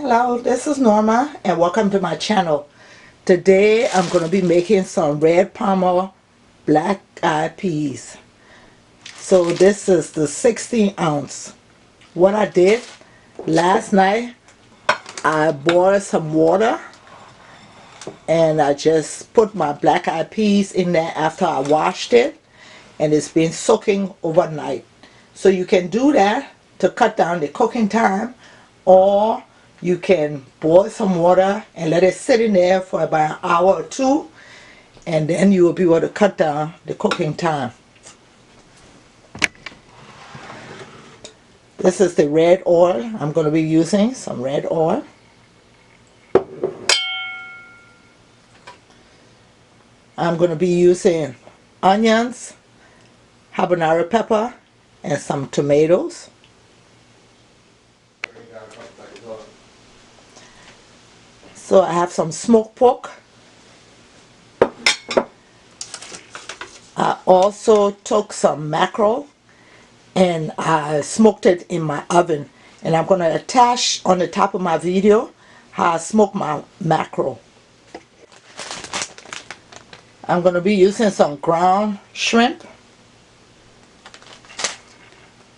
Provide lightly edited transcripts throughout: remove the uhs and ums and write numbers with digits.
Hello, this is Norma and welcome to my channel. Today I'm going to be making some red Parma black eyed peas. So this is the 16 ounce. What I did last night, I boiled some water and I just put my black eyed peas in there after I washed it, and it's been soaking overnight. So you can do that to cut down the cooking time, or you can boil some water and let it sit in there for about an hour or two, and then you will be able to cut down the cooking time. This is the red oil. I'm going to be using some red oil. I'm going to be using onions, habanero pepper, and some tomatoes. So I have some smoked pork. I also took some mackerel and I smoked it in my oven. And I'm going to attach on the top of my video how I smoke my mackerel. I'm going to be using some ground shrimp,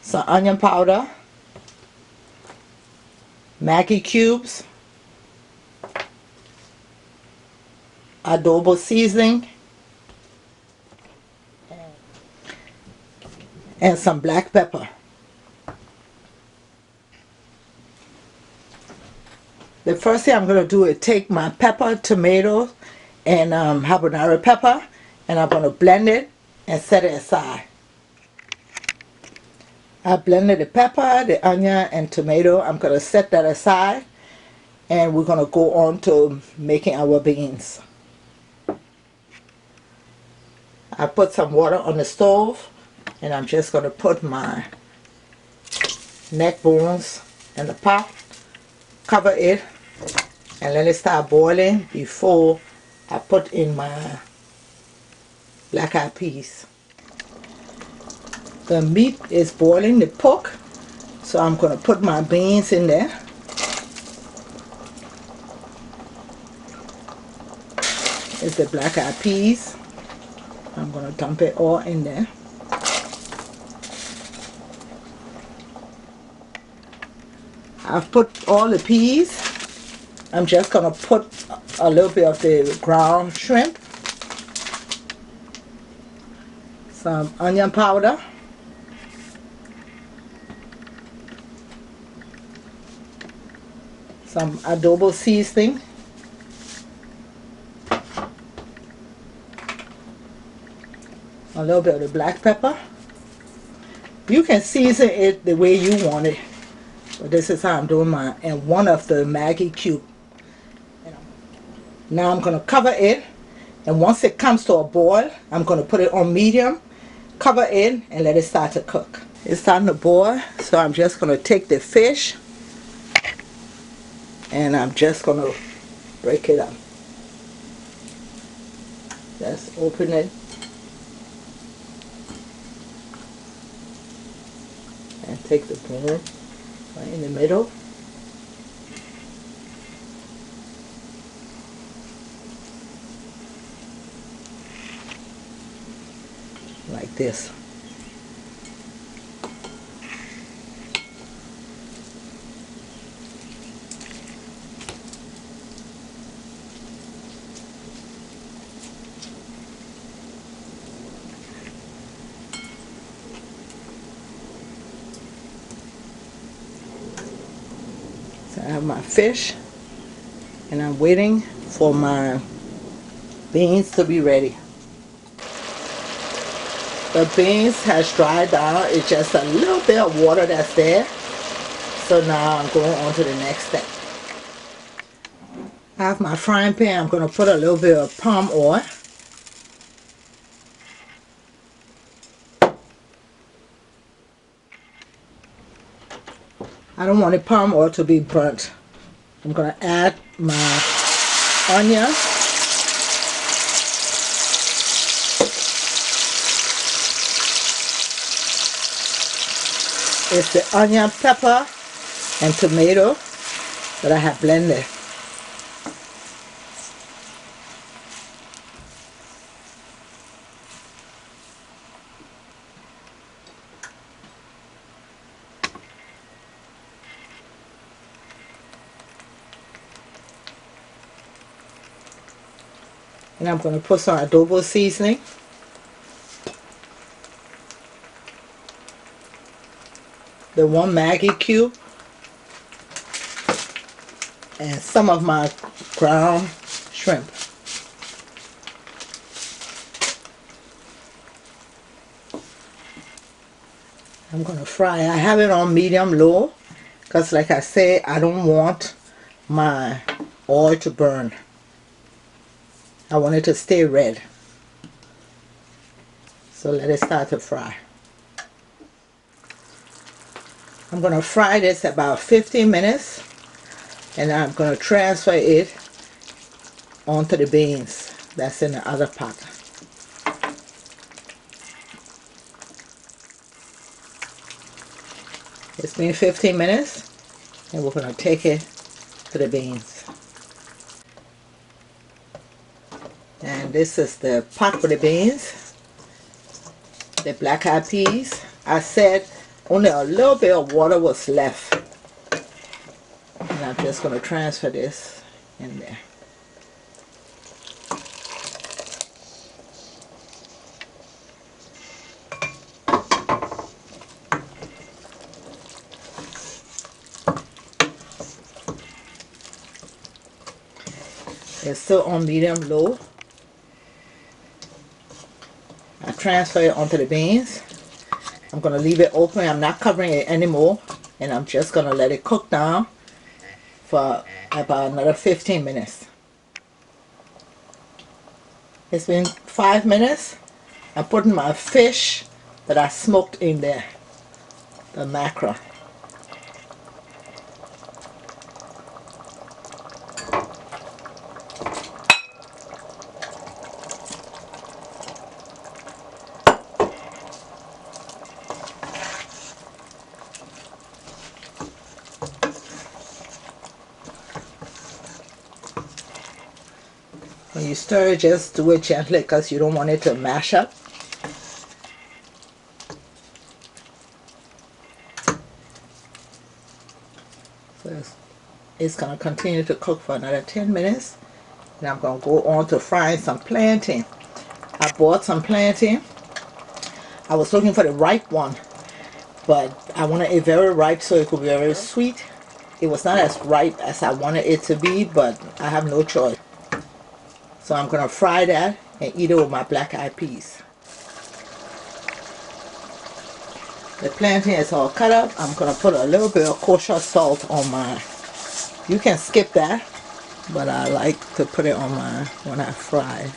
some onion powder, Maggi cubes, adobo seasoning, and some black pepper. The first thing I'm going to do is take my pepper, tomato, and habanero pepper, and I'm going to blend it and set it aside. I blended the pepper, the onion, and tomato. I'm going to set that aside, and we're going to go on to making our beans. I put some water on the stove, and I'm just going to put my neck bones in the pot, cover it, and let it start boiling before I put in my black eyed peas. The meat is boiling, the pork, so I'm going to put my beans in there. It's the black eyed peas. I'm going to dump it all in there. I've put all the peas. I'm just going to put a little bit of the ground shrimp, some onion powder, some adobo seasoning, a little bit of the black pepper. You can season it the way you want it, but this is how I'm doing mine, and one of the Maggi cube. Now I'm going to cover it, and once it comes to a boil, I'm going to put it on medium, cover it, and let it start to cook. It's starting to boil, so I'm just going to take the fish and I'm just going to break it up. Just open it and take the bone right in the middle. Like this. So I have my fish, and I'm waiting for my beans to be ready. The beans has dried down. It's just a little bit of water that's there. So now I'm going on to the next step. I have my frying pan. I'm going to put a little bit of palm oil. I don't want the palm oil to be burnt. I'm going to add my onion. It's the onion, pepper, and tomato. that I have blended. And I'm going to put some adobo seasoning. The 1 Maggi cube. And some of my ground shrimp. I'm going to fry. I have it on medium low because like I say, I don't want my oil to burn. I want it to stay red. So let it start to fry. I'm going to fry this about 15 minutes and I'm going to transfer it onto the beans that's in the other pot. It's been 15 minutes and we're going to take it to the beans. And this is the pot for the beans, the black eyed peas. I said only a little bit of water was left. And I'm just going to transfer this in there. It's still on medium low. I transfer it onto the beans. I'm going to leave it open. I'm not covering it anymore. And I'm just going to let it cook down for about another 15 minutes. It's been 5 minutes. I'm putting my fish that I smoked in there. The mackerel. When you stir it, just do it gently because you don't want it to mash up. So it's going to continue to cook for another 10 minutes. And I'm going to go on to frying some plantain. I bought some plantain. I was looking for the ripe one, but I wanted it very ripe so it could be very sweet. It was not as ripe as I wanted it to be, but I have no choice. So I'm going to fry that and eat it with my black eyed peas. The plantain is all cut up. I'm going to put a little bit of kosher salt on mine. You can skip that, but I like to put it on mine when I fry.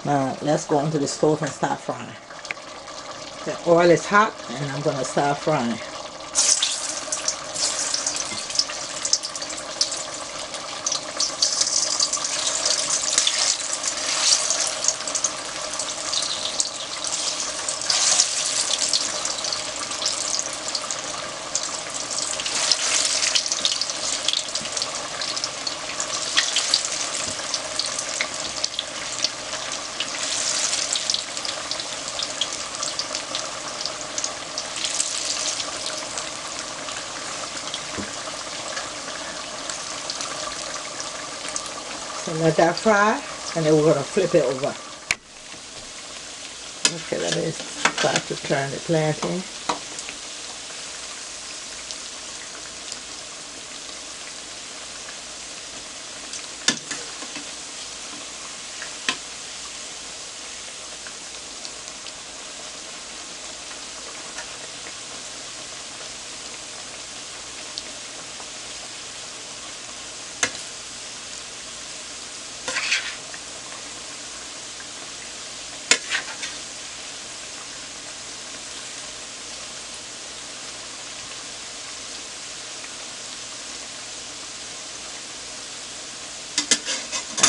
Now let's go onto the stove and start frying. The oil is hot and I'm going to start frying. So let that fry, and then we're going to flip it over. Okay, let me start to turn the plantain.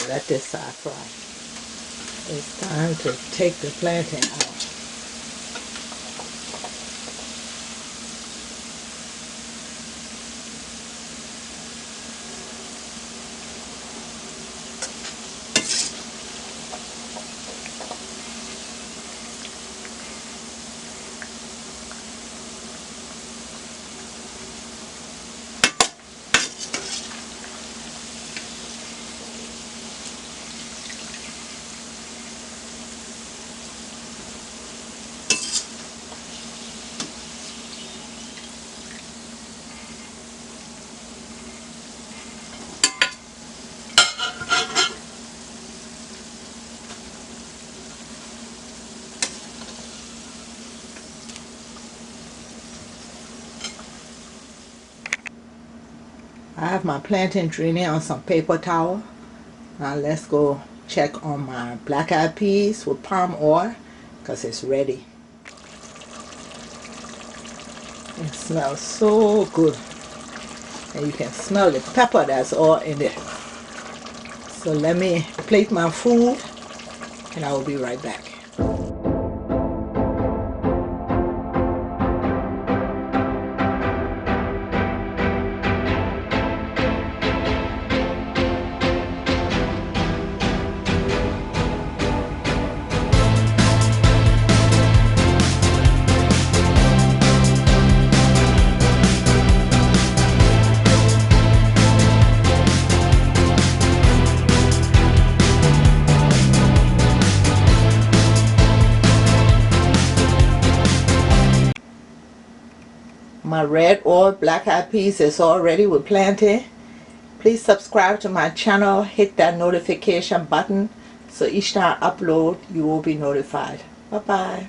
Let this side fry. It's time to take the plantain out. I have my plantain draining on some paper towel. Now let's go check on my black-eyed peas with palm oil because it's ready. It smells so good. And you can smell the pepper that's all in there. So let me plate my food and I will be right back. My red or black-eyed peas is all ready with plantain. Please subscribe to my channel, hit that notification button so each time I upload you will be notified. Bye bye.